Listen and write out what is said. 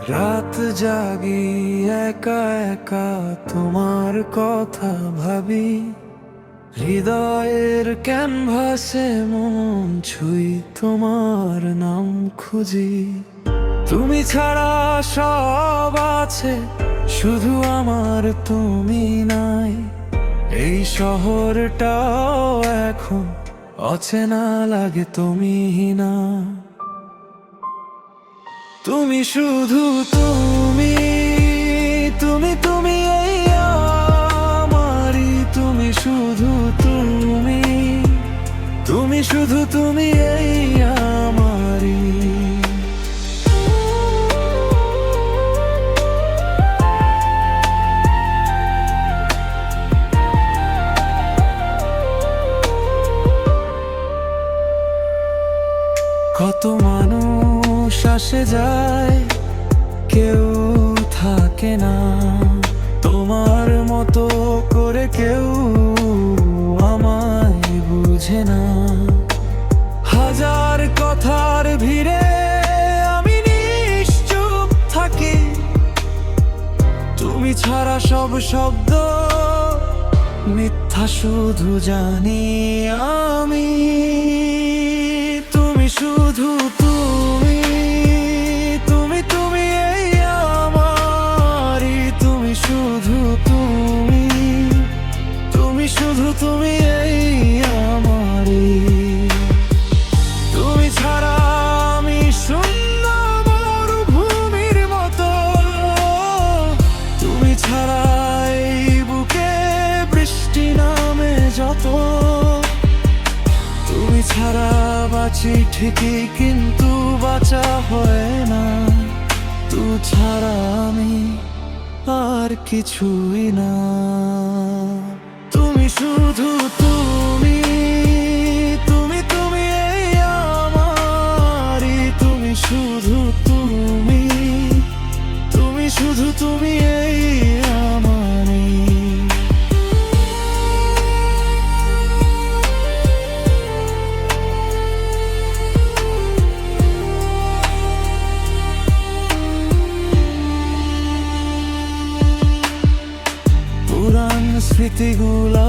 রাত জাগি একা একা তোমার কথা ভাবি, হৃদয়ের ক্যানভাসে মন ছুঁই তোমার নাম খুঁজি। তুমি ছাড়া সব আছে, শুধু আমার তুমি নাই। এই শহরটাও এখন অচেনা লাগে তুমি না। তুমি শুধু তুমি, তুমি তুমি এই আমারই। তুমি শুধু তুমি, তুমি শুধু তুমি এই আমারই। কত মানুষ আসে যায়, কেউ থাকে না তোমার মতো করে। কেউ আমায় বুঝে না। হাজার কথার ভিড়ে আমি নিশ্চুপ থাকি, তুমি ছাড়া সব শব্দ মিথ্যা শুধু জানি আমি। তুমি শুধু তুমি, তুমি তুমি এই আমারই। তুমি শুধু তুমি, তুমি শুধু তুমি এই আমারই। তুমি ছাড়া আমি শূন্য মরুভূমির মতো। তুমি ছাড়া এই বুকে বৃষ্টি নামে যত। তুমি ছাড়া বাঁচি ঠিকই, কিন্তু বাঁচা হয় না। তু ছাড়া আমি আর কিছুই না। তুমি শুধু তুমি, তুমি তুমি এই আমারই। তুমি শুধু তুমি, তুমি শুধু তুমি এই আমারই। পুরান স্মৃতিগুলা